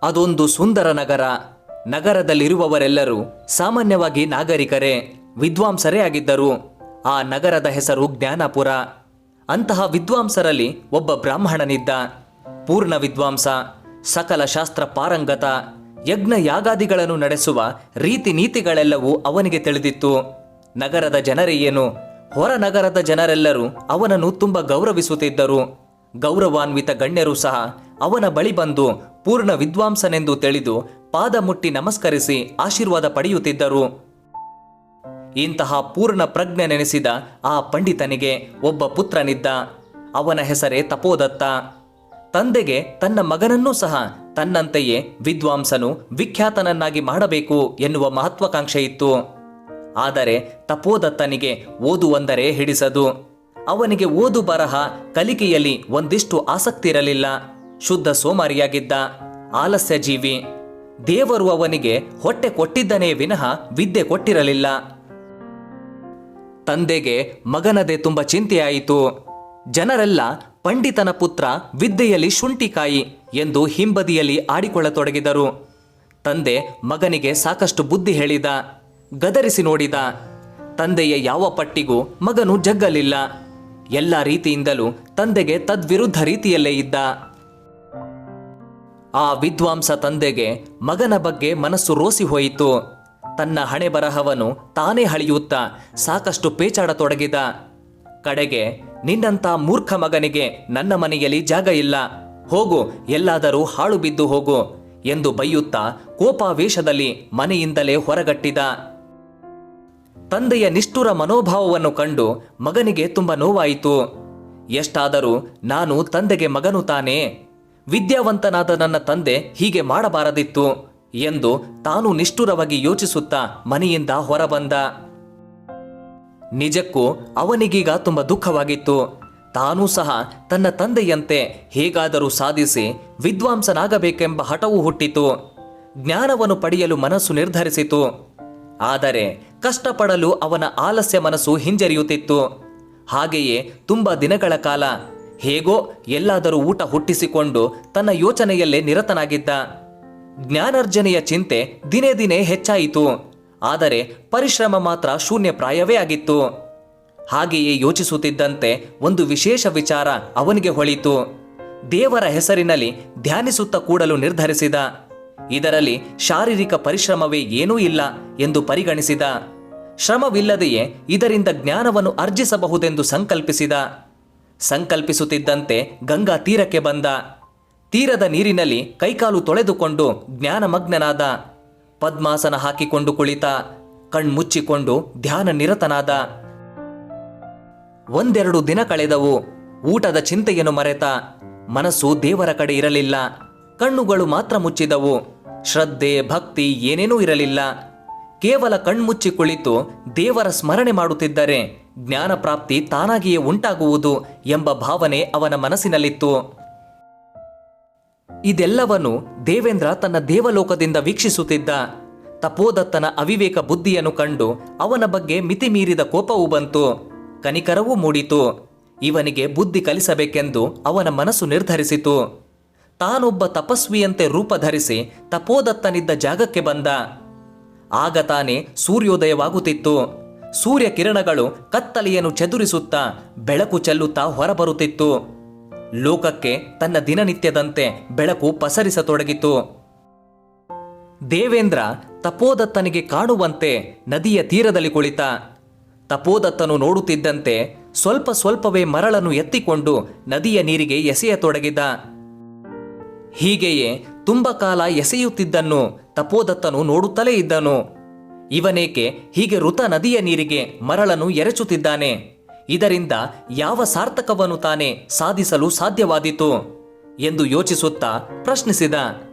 ಅದೊಂದು ಸುಂದರ ನಗರ. ನಗರದಲ್ಲಿರುವವರೆಲ್ಲರೂ ಸಾಮಾನ್ಯವಾಗಿ ನಾಗರಿಕರೇ, ವಿದ್ವಾಂಸರೇ ಆಗಿದ್ದರು. ಆ ನಗರದ ಹೆಸರು ಜ್ಞಾನಪುರ. ಅಂತಹ ವಿದ್ವಾಂಸರಲ್ಲಿ ಒಬ್ಬ ಬ್ರಾಹ್ಮಣನಿದ್ದ. ಪೂರ್ಣ ವಿದ್ವಾಂಸ, ಸಕಲ ಶಾಸ್ತ್ರ ಪಾರಂಗತ, ಯಜ್ಞ ಯಾಗಾದಿಗಳನ್ನು ನಡೆಸುವ ರೀತಿ ನೀತಿಗಳೆಲ್ಲವೂ ಅವನಿಗೆ ತಿಳಿದಿತ್ತು. ನಗರದ ಜನರೇ ಏನು, ಹೊರ ನಗರದ ಜನರೆಲ್ಲರೂ ಅವನನ್ನು ತುಂಬ ಗೌರವಿಸುತ್ತಿದ್ದರು. ಗೌರವಾನ್ವಿತ ಗಣ್ಯರು ಸಹ ಅವನ ಬಳಿ ಬಂದು ಪೂರ್ಣ ವಿದ್ವಾಂಸನೆಂದು ತಿಳಿದು ಪಾದ ಮುಟ್ಟಿ ನಮಸ್ಕರಿಸಿ ಆಶೀರ್ವಾದ ಪಡೆಯುತ್ತಿದ್ದರು. ಇಂತಹ ಪೂರ್ಣ ಪ್ರಜ್ಞೆ ನೆನೆಸಿದ ಆ ಪಂಡಿತನಿಗೆ ಒಬ್ಬ ಪುತ್ರನಿದ್ದ. ಅವನ ಹೆಸರೇ ತಪೋದತ್ತ. ತಂದೆಗೆ ತನ್ನ ಮಗನನ್ನೂ ಸಹ ತನ್ನಂತೆಯೇ ವಿದ್ವಾಂಸನು, ವಿಖ್ಯಾತನನ್ನಾಗಿ ಮಾಡಬೇಕು ಎನ್ನುವ ಮಹತ್ವಾಕಾಂಕ್ಷೆ ಇತ್ತು. ಆದರೆ ತಪೋದತ್ತನಿಗೆ ಓದುವಂದರೆ ಹಿಡಿಸದು. ಅವನಿಗೆ ಓದು ಬರಹ ಕಲಿಕೆಯಲ್ಲಿ ಒಂದಿಷ್ಟು ಆಸಕ್ತಿ ಇರಲಿಲ್ಲ. ಶುದ್ಧ ಸೋಮಾರಿಯಾಗಿದ್ದ, ಆಲಸ್ಯ ಜೀವಿ. ದೇವರು ಅವನಿಗೆ ಹೊಟ್ಟೆ ಕೊಟ್ಟಿದ್ದನೇ ವಿನಃ ವಿದ್ಯೆ ಕೊಟ್ಟಿರಲಿಲ್ಲ. ತಂದೆಗೆ ಮಗನದೇ ತುಂಬ ಚಿಂತೆಯಾಯಿತು. ಜನರೆಲ್ಲ ಪಂಡಿತನ ಪುತ್ರ ವಿದ್ಯೆಯಲ್ಲಿ ಶುಂಠಿಕಾಯಿ ಎಂದು ಹಿಂಬದಿಯಲ್ಲಿ ಆಡಿಕೊಳ್ಳತೊಡಗಿದರು. ತಂದೆ ಮಗನಿಗೆ ಸಾಕಷ್ಟು ಬುದ್ಧಿ ಹೇಳಿದ, ಗದರಿಸಿ ನೋಡಿದ. ತಂದೆಯ ಯಾವ ಪಟ್ಟಿಗೂ ಮಗನು ಜಗ್ಗಲಿಲ್ಲ. ಎಲ್ಲ ರೀತಿಯಿಂದಲೂ ತಂದೆಗೆ ತದ್ವಿರುದ್ಧ ರೀತಿಯಲ್ಲೇ ಇದ್ದ. ಆ ವಿದ್ವಾಂಸ ತಂದೆಗೆ ಮಗನ ಬಗ್ಗೆ ಮನಸ್ಸು ರೋಸಿ ಹೋಯಿತು. ತನ್ನ ಹಣೆ ಬರಹವನ್ನು ತಾನೇ ಹಳೆಯುತ್ತಾ ಸಾಕಷ್ಟು ಪೇಚಾಡತೊಡಗಿದ. ಕಡೆಗೆ, ನಿನ್ನಂಥ ಮೂರ್ಖ ಮಗನಿಗೆ ನನ್ನ ಮನೆಯಲ್ಲಿ ಜಾಗ ಇಲ್ಲ, ಹೋಗು, ಎಲ್ಲಾದರೂ ಹಾಳು ಬಿದ್ದು ಹೋಗು ಎಂದು ಬೈಯುತ್ತಾ ಕೋಪಾವೇಶದಲ್ಲಿ ಮನೆಯಿಂದಲೇ ಹೊರಗಟ್ಟಿದ. ತಂದೆಯ ನಿಷ್ಠುರ ಮನೋಭಾವವನ್ನು ಕಂಡು ಮಗನಿಗೆ ತುಂಬ ನೋವಾಯಿತು. ಎಷ್ಟಾದರೂ ನಾನು ತಂದೆಗೆ ಮಗನು ತಾನೇ, ವಿದ್ಯಾವಂತನಾದ ನನ್ನ ತಂದೆ ಹೀಗೆ ಮಾಡಬಾರದಿತ್ತು ಎಂದು ತಾನು ನಿಷ್ಠುರವಾಗಿ ಯೋಚಿಸುತ್ತಾ ಮನೆಯಿಂದ ಹೊರಬಂದ. ನಿಜಕ್ಕೂ ಅವನಿಗೀಗ ತುಂಬ ದುಃಖವಾಗಿತ್ತು. ತಾನೂ ಸಹ ತನ್ನ ತಂದೆಯಂತೆ ಹೇಗಾದರೂ ಸಾಧಿಸಿ ವಿದ್ವಾಂಸನಾಗಬೇಕೆಂಬ ಹಠವು ಹುಟ್ಟಿತು. ಜ್ಞಾನವನ್ನು ಪಡೆಯಲು ಮನಸ್ಸು ನಿರ್ಧರಿಸಿತು. ಆದರೆ ಕಷ್ಟಪಡಲು ಅವನ ಆಲಸ್ಯ ಮನಸ್ಸು ಹಿಂಜರಿಯುತ್ತಿತ್ತು. ಹಾಗೆಯೇ ತುಂಬ ದಿನಗಳ ಕಾಲ ಹೇಗೋ ಎಲ್ಲಾದರೂ ಊಟ ಹುಟ್ಟಿಸಿಕೊಂಡು ತನ್ನ ಯೋಚನೆಯಲ್ಲೇ ನಿರತನಾಗಿದ್ದ. ಜ್ಞಾನಾರ್ಜನೆಯ ಚಿಂತೆ ದಿನೇ ದಿನೇ ಹೆಚ್ಚಾಯಿತು. ಆದರೆ ಪರಿಶ್ರಮ ಮಾತ್ರ ಶೂನ್ಯಪ್ರಾಯವೇ ಆಗಿತ್ತು. ಹಾಗೆಯೇ ಯೋಚಿಸುತ್ತಿದ್ದಂತೆ ಒಂದು ವಿಶೇಷ ವಿಚಾರ ಅವನಿಗೆ ಹೊಳಿತು. ದೇವರ ಹೆಸರಿನಲ್ಲಿ ಧ್ಯಾನಿಸುತ್ತಾ ಕೂಡಲು ನಿರ್ಧರಿಸಿದ. ಇದರಲ್ಲಿ ಶಾರೀರಿಕ ಪರಿಶ್ರಮವೇ ಏನೂ ಇಲ್ಲ ಎಂದು ಪರಿಗಣಿಸಿದ. ಶ್ರಮವಿಲ್ಲದೆಯೇ ಇದರಿಂದ ಜ್ಞಾನವನ್ನು ಅರ್ಜಿಸಬಹುದೆಂದು ಸಂಕಲ್ಪಿಸುತ್ತಿದ್ದಂತೆ ಗಂಗಾ ತೀರಕ್ಕೆ ಬಂದ. ತೀರದ ನೀರಿನಲ್ಲಿ ಕೈಕಾಲು ತೊಳೆದುಕೊಂಡು ಜ್ಞಾನಮಗ್ನನಾದ. ಪದ್ಮಾಸನ ಹಾಕಿಕೊಂಡು ಕುಳಿತ. ಕಣ್ಮುಚ್ಚಿಕೊಂಡು ಧ್ಯಾನ ನಿರತನಾದ. ಒಂದೆರಡು ದಿನ ಕಳೆದವು. ಊಟದ ಚಿಂತೆಯನ್ನು ಮರೆತ. ಮನಸ್ಸು ದೇವರ ಕಡೆ ಇರಲಿಲ್ಲ. ಕಣ್ಣುಗಳು ಮಾತ್ರ ಮುಚ್ಚಿದವು. ಶ್ರದ್ಧೆ, ಭಕ್ತಿ ಏನೇನೂ ಇರಲಿಲ್ಲ. ಕೇವಲ ಕಣ್ಮುಚ್ಚಿ ಕುಳಿತು ದೇವರ ಸ್ಮರಣೆ ಮಾಡುತ್ತಿದ್ದರೆ ಜ್ಞಾನ ಪ್ರಾಪ್ತಿ ತಾನಾಗಿಯೇ ಉಂಟಾಗುವುದು ಎಂಬ ಭಾವನೆ ಅವನ ಮನಸ್ಸಿನಲ್ಲಿತ್ತು. ಇದೆಲ್ಲವನ್ನು ದೇವೇಂದ್ರ ತನ್ನ ದೇವಲೋಕದಿಂದ ವೀಕ್ಷಿಸುತ್ತಿದ್ದ. ತಪೋದತ್ತನ ಅವಿವೇಕ ಬುದ್ಧಿಯನ್ನು ಕಂಡು ಅವನ ಬಗ್ಗೆ ಮಿತಿಮೀರಿದ ಕೋಪವೂ ಬಂತು, ಕನಿಕರವೂ ಮೂಡಿತು. ಇವನಿಗೆ ಬುದ್ಧಿ ಕಲಿಸಬೇಕೆಂದು ಅವನ ಮನಸ್ಸು ನಿರ್ಧರಿಸಿತು. ತಾನೊಬ್ಬ ತಪಸ್ವಿಯಂತೆ ರೂಪ ಧರಿಸಿ ತಪೋದತ್ತನಿದ್ದ ಜಾಗಕ್ಕೆ ಬಂದ. ಆಗ ತಾನೇ ಸೂರ್ಯೋದಯವಾಗುತ್ತಿತ್ತು. ಸೂರ್ಯ ಕಿರಣಗಳು ಕತ್ತಲೆಯನ್ನು ಚದುರಿಸುತ್ತಾ ಬೆಳಕು ಚೆಲ್ಲುತ್ತಾ ಹೊರಬರುತ್ತಿತ್ತು. ಲೋಕಕ್ಕೆ ತನ್ನ ದಿನನಿತ್ಯದಂತೆ ಬೆಳಕು ಪಸರಿಸತೊಡಗಿತು. ದೇವೇಂದ್ರ ತಪೋದತ್ತನಿಗೆ ಕಾಣುವಂತೆ ನದಿಯ ತೀರದಲ್ಲಿ ಕುಳಿತ. ತಪೋದತ್ತನು ನೋಡುತ್ತಿದ್ದಂತೆ ಸ್ವಲ್ಪ ಸ್ವಲ್ಪವೇ ಮರಳನ್ನು ಎತ್ತಿಕೊಂಡು ನದಿಯ ನೀರಿಗೆ ಎಸೆಯತೊಡಗಿದ. ಹೀಗೆಯೇ ತುಂಬ ಕಾಲ ಎಸೆಯುತ್ತಿದ್ದನ್ನು ತಪೋದತ್ತನು ನೋಡುತ್ತಲೇ ಇದ್ದನು. ಇವನೇಕೆ ಹೀಗೆ ಋತ ನದಿಯ ನೀರಿಗೆ ಮರಳನ್ನು ಎರಚುತ್ತಿದ್ದಾನೆ? ಇದರಿಂದ ಯಾವ ಸಾರ್ಥಕವನ್ನು ತಾನೇ ಸಾಧಿಸಲು ಸಾಧ್ಯವಾದೀತು ಎಂದು ಯೋಚಿಸುತ್ತಾ ಪ್ರಶ್ನಿಸಿದ.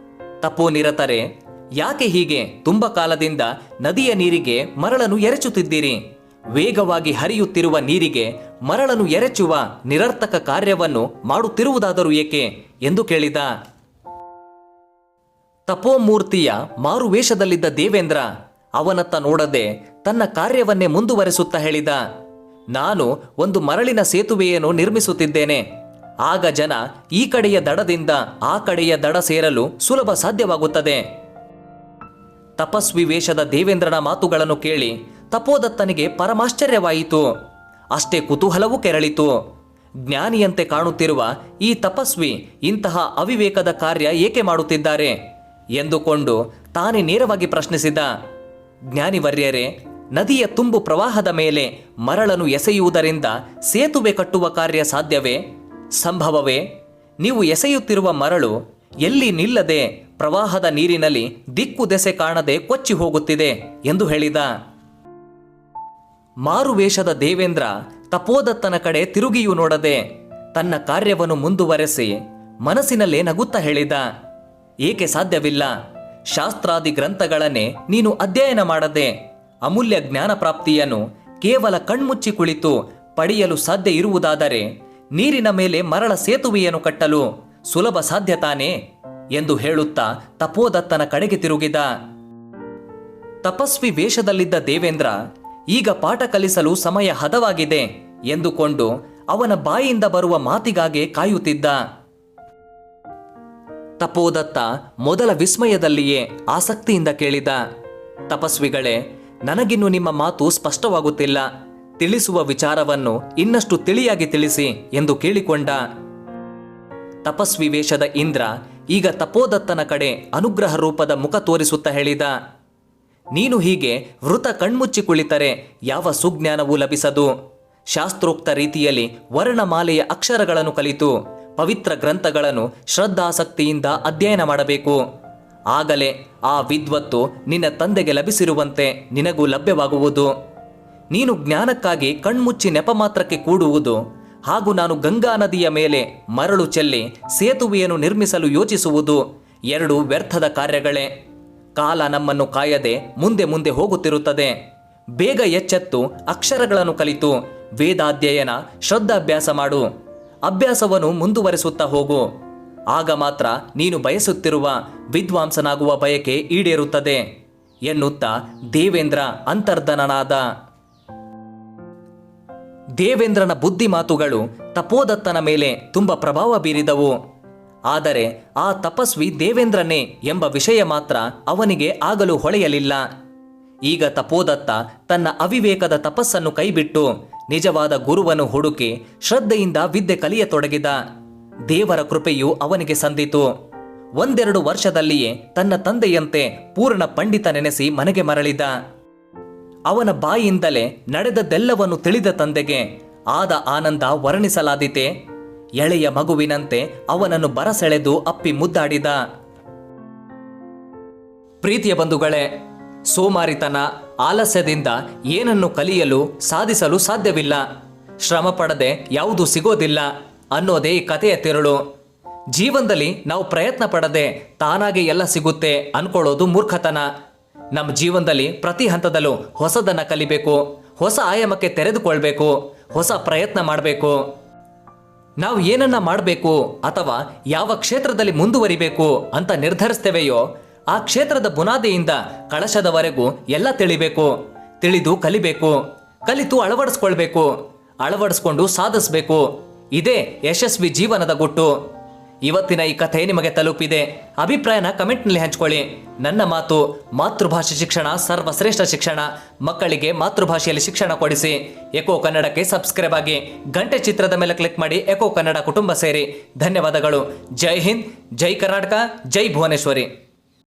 ತಪೋನಿರತರೆ, ಯಾಕೆ ಹೀಗೆ ತುಂಬ ಕಾಲದಿಂದ ನದಿಯ ನೀರಿಗೆ ಮರಳನ್ನು ಎರಚುತ್ತಿದ್ದೀರಿ? ವೇಗವಾಗಿ ಹರಿಯುತ್ತಿರುವ ನೀರಿಗೆ ಮರಳನ್ನು ಎರಚುವ ನಿರರ್ಥಕ ಕಾರ್ಯವನ್ನು ಮಾಡುತ್ತಿರುವುದಾದರೂ ಏಕೆ ಎಂದು ಕೇಳಿದ. ತಪೋಮೂರ್ತಿಯ ಮಾರುವೇಷದಲ್ಲಿದ್ದ ದೇವೇಂದ್ರ ಅವನತ್ತ ನೋಡದೆ ತನ್ನ ಕಾರ್ಯವನ್ನೇ ಮುಂದುವರೆಸುತ್ತಾ ಹೇಳಿದ. ನಾನು ಒಂದು ಮರಳಿನ ಸೇತುವೆಯನ್ನು ನಿರ್ಮಿಸುತ್ತಿದ್ದೇನೆ. ಆಗ ಜನ ಈ ಕಡೆಯ ದಡದಿಂದ ಆ ಕಡೆಯ ದಡ ಸೇರಲು ಸುಲಭ ಸಾಧ್ಯವಾಗುತ್ತದೆ. ತಪಸ್ವಿ ವೇಷದ ದೇವೇಂದ್ರನ ಮಾತುಗಳನ್ನು ಕೇಳಿ ತಪೋದತ್ತನಿಗೆ ಪರಮಾಶ್ಚರ್ಯವಾಯಿತು. ಅಷ್ಟೇ ಕುತೂಹಲವೂ ಕೆರಳಿತು. ಜ್ಞಾನಿಯಂತೆ ಕಾಣುತ್ತಿರುವ ಈ ತಪಸ್ವಿ ಇಂತಹ ಅವಿವೇಕದ ಕಾರ್ಯ ಏಕೆ ಮಾಡುತ್ತಿದ್ದಾರೆ ಎಂದುಕೊಂಡು ತಾನೇ ನೇರವಾಗಿ ಪ್ರಶ್ನಿಸಿದ. ಜ್ಞಾನಿವರ್ಯರೇ, ನದಿಯ ತುಂಬು ಪ್ರವಾಹದ ಮೇಲೆ ಮರಳನ್ನು ಎಸೆಯುವುದರಿಂದ ಸೇತುವೆ ಕಟ್ಟುವ ಕಾರ್ಯ ಸಾಧ್ಯವೇ? ಸಂಭವವೇ? ನೀವು ಎಸೆಯುತ್ತಿರುವ ಮರಳು ಎಲ್ಲಿ ನಿಲ್ಲದೆ ಪ್ರವಾಹದ ನೀರಿನಲ್ಲಿ ದಿಕ್ಕು ದೆಸೆ ಕಾಣದೆ ಕೊಚ್ಚಿ ಹೋಗುತ್ತಿದೆ ಎಂದು ಹೇಳಿದ. ಮಾರುವೇಷದ ದೇವೇಂದ್ರ ತಪೋದತ್ತನ ಕಡೆ ತಿರುಗಿಯೂ ನೋಡದೆ ತನ್ನ ಕಾರ್ಯವನ್ನು ಮುಂದುವರೆಸಿ ಮನಸ್ಸಿನಲ್ಲೇ ನಗುತ್ತಾ ಹೇಳಿದ. ಏಕೆ ಸಾಧ್ಯವಿಲ್ಲ? ಶಾಸ್ತ್ರಾದಿ ಗ್ರಂಥಗಳನ್ನೇ ನೀನು ಅಧ್ಯಯನ ಮಾಡದೆ ಅಮೂಲ್ಯ ಜ್ಞಾನ ಪ್ರಾಪ್ತಿಯನ್ನು ಕೇವಲ ಕಣ್ಮುಚ್ಚಿ ಕುಳಿತು ಪಡೆಯಲು ಸಾಧ್ಯ ಇರುವುದಾದರೆ ನೀರಿನ ಮೇಲೆ ಮರಳ ಸೇತುವೆಯನ್ನು ಕಟ್ಟಲು ಸುಲಭ ಸಾಧ್ಯ ತಾನೇ ಎಂದು ಹೇಳುತ್ತಾ ತಪೋದತ್ತನ ಕಡೆಗೆ ತಿರುಗಿದ. ತಪಸ್ವಿ ವೇಷದಲ್ಲಿದ್ದ ದೇವೇಂದ್ರ ಈಗ ಪಾಠ ಕಲಿಸಲು ಸಮಯ ಹದವಾಗಿದೆ ಎಂದುಕೊಂಡು ಅವನ ಬಾಯಿಂದ ಬರುವ ಮಾತಿಗಾಗಿ ಕಾಯುತ್ತಿದ್ದ. ತಪೋದತ್ತ ಮೊದಲ ವಿಸ್ಮಯದಲ್ಲಿಯೇ ಆಸಕ್ತಿಯಿಂದ ಕೇಳಿದ. ತಪಸ್ವಿಗಳೇ, ನನಗಿನ್ನು ನಿಮ್ಮ ಮಾತು ಸ್ಪಷ್ಟವಾಗುತ್ತಿಲ್ಲ. ತಿಳಿಸುವ ವಿಚಾರವನ್ನು ಇನ್ನಷ್ಟು ತಿಳಿಯಾಗಿ ತಿಳಿಸಿ ಎಂದು ಕೇಳಿಕೊಂಡ. ತಪಸ್ವಿ ವೇಷದ ಇಂದ್ರ ಈಗ ತಪೋದತ್ತನ ಕಡೆ ಅನುಗ್ರಹ ರೂಪದ ಮುಖ ತೋರಿಸುತ್ತಾ ಹೇಳಿದ. ನೀನು ಹೀಗೆ ವೃತ ಕಣ್ಮುಚ್ಚಿ ಕುಳಿತರೆ ಯಾವ ಸುಜ್ಞಾನವೂ ಲಭಿಸದು. ಶಾಸ್ತ್ರೋಕ್ತ ರೀತಿಯಲ್ಲಿ ವರ್ಣಮಾಲೆಯ ಅಕ್ಷರಗಳನ್ನು ಕಲಿತು ಪವಿತ್ರ ಗ್ರಂಥಗಳನ್ನು ಶ್ರದ್ಧಾಸಕ್ತಿಯಿಂದ ಅಧ್ಯಯನ ಮಾಡಬೇಕು. ಆಗಲೇ ಆ ವಿದ್ವತ್ತು ನಿನ್ನ ತಂದೆಗೆ ಲಭಿಸಿರುವಂತೆ ನಿನಗೂ ಲಭ್ಯವಾಗುವುದು. ನೀನು ಜ್ಞಾನಕ್ಕಾಗಿ ಕಣ್ಮುಚ್ಚಿ ನೆಪ ಮಾತ್ರಕ್ಕೆ ಕೂಡುವುದು ಹಾಗೂ ನಾನು ಗಂಗಾ ನದಿಯ ಮೇಲೆ ಮರಳು ಚೆಲ್ಲಿ ಸೇತುವೆಯನ್ನು ನಿರ್ಮಿಸಲು ಯೋಚಿಸುವುದು ಎರಡು ವ್ಯರ್ಥದ ಕಾರ್ಯಗಳೇ. ಕಾಲ ನಮ್ಮನ್ನು ಕಾಯದೆ ಮುಂದೆ ಮುಂದೆ ಹೋಗುತ್ತಿರುತ್ತದೆ. ಬೇಗ ಎಚ್ಚೆತ್ತು ಅಕ್ಷರಗಳನ್ನು ಕಲಿತು ವೇದಾಧ್ಯಯನ ಶ್ರದ್ಧಾಭ್ಯಾಸ ಮಾಡು. ಅಭ್ಯಾಸವನ್ನು ಮುಂದುವರೆಸುತ್ತಾ ಹೋಗು. ಆಗ ಮಾತ್ರ ನೀನು ಬಯಸುತ್ತಿರುವ ವಿದ್ವಾಂಸನಾಗುವ ಬಯಕೆ ಈಡೇರುತ್ತದೆ ಎನ್ನುತ್ತಾ ದೇವೇಂದ್ರ ಅಂತರ್ಧನನಾದ. ದೇವೇಂದ್ರನ ಬುದ್ಧಿ ಮಾತುಗಳು ತಪೋದತ್ತನ ಮೇಲೆ ತುಂಬ ಪ್ರಭಾವ ಬೀರಿದವು. ಆದರೆ ಆ ತಪಸ್ವಿ ದೇವೇಂದ್ರನೇ ಎಂಬ ವಿಷಯ ಮಾತ್ರ ಅವನಿಗೆ ಆಗಲು ಹೊಳೆಯಲಿಲ್ಲ. ಈಗ ತಪೋದತ್ತ ತನ್ನ ಅವಿವೇಕದ ತಪಸ್ಸನ್ನು ಕೈಬಿಟ್ಟು ನಿಜವಾದ ಗುರುವನ್ನು ಹುಡುಕಿ ಶ್ರದ್ಧೆಯಿಂದ ವಿದ್ಯೆ ಕಲಿಯತೊಡಗಿದ. ದೇವರ ಕೃಪೆಯು ಅವನಿಗೆ ಸಂದಿತು. 1-2 ವರ್ಷದಲ್ಲಿಯೇ ತನ್ನ ತಂದೆಯಂತೆ ಪೂರ್ಣ ಪಂಡಿತನೆನೆಸಿ ಮನೆಗೆ ಮರಳಿದ. ಅವನ ಬಾಯಿಯಿಂದಲೇ ನಡೆದದ್ದೆಲ್ಲವನ್ನು ತಿಳಿದ ತಂದೆಗೆ ಆದ ಆನಂದ ವರ್ಣಿಸಲಾದೀತೆ. ಎಳೆಯ ಮಗುವಿನಂತೆ ಅವನನ್ನು ಬರಸೆಳೆದು ಅಪ್ಪಿ ಮುದ್ದಾಡಿದ. ಪ್ರೀತಿಯ ಬಂಧುಗಳೇ, ಸೋಮಾರಿತನ ಆಲಸ್ಯದಿಂದ ಏನನ್ನು ಕಲಿಯಲು ಸಾಧಿಸಲು ಸಾಧ್ಯವಿಲ್ಲ. ಶ್ರಮ ಪಡದೆ ಯಾವುದೂ ಸಿಗೋದಿಲ್ಲ ಅನ್ನೋದೇ ಈ ಕಥೆಯ ತಿರುಳು. ಜೀವನದಲ್ಲಿ ನಾವು ಪ್ರಯತ್ನ ಪಡದೆ ತಾನಾಗೆ ಎಲ್ಲ ಸಿಗುತ್ತೆ ಅನ್ಕೊಳ್ಳೋದು ಮೂರ್ಖತನ. ನಮ್ಮ ಜೀವನದಲ್ಲಿ ಪ್ರತಿ ಹಂತದಲ್ಲೂ ಹೊಸದನ್ನ ಕಲಿಬೇಕು, ಹೊಸ ಆಯಾಮಕ್ಕೆ ತೆರೆದುಕೊಳ್ಬೇಕು, ಹೊಸ ಪ್ರಯತ್ನ ಮಾಡಬೇಕು. ನಾವು ಏನನ್ನ ಮಾಡಬೇಕು ಅಥವಾ ಯಾವ ಕ್ಷೇತ್ರದಲ್ಲಿ ಮುಂದುವರಿಬೇಕು ಅಂತ ನಿರ್ಧರಿಸ್ತೇವೆಯೋ ಆ ಕ್ಷೇತ್ರದ ಬುನಾದಿಯಿಂದ ಕಳಶದವರೆಗೂ ಎಲ್ಲ ತಿಳಿಬೇಕು. ತಿಳಿದು ಕಲಿಬೇಕು, ಕಲಿತು ಅಳವಡಿಸ್ಕೊಳ್ಬೇಕು, ಅಳವಡಿಸ್ಕೊಂಡು ಸಾಧಿಸಬೇಕು. ಇದೇ ಯಶಸ್ವಿ ಜೀವನದ ಗುಟ್ಟು. ಇವತ್ತಿನ ಈ ಕಥೆ ನಿಮಗೆ ತಲುಪಿದೆ. ಅಭಿಪ್ರಾಯನ ಕಮೆಂಟ್ನಲ್ಲಿ ಹಂಚ್ಕೊಳ್ಳಿ. ನನ್ನ ಮಾತು, ಮಾತೃಭಾಷೆ ಶಿಕ್ಷಣ ಸರ್ವಶ್ರೇಷ್ಠ ಶಿಕ್ಷಣ. ಮಕ್ಕಳಿಗೆ ಮಾತೃಭಾಷೆಯಲ್ಲಿ ಶಿಕ್ಷಣ ಕೊಡಿಸಿ. ಎಕೋ ಕನ್ನಡಕ್ಕೆ ಸಬ್ಸ್ಕ್ರೈಬ್ ಆಗಿ ಗಂಟೆ ಚಿತ್ರದ ಮೇಲೆ ಕ್ಲಿಕ್ ಮಾಡಿ ಎಕೋ ಕನ್ನಡ ಕುಟುಂಬ ಸೇರಿ. ಧನ್ಯವಾದಗಳು. ಜೈ ಹಿಂದ್, ಜೈ ಕರ್ನಾಟಕ, ಜೈ ಭುವನೇಶ್ವರಿ.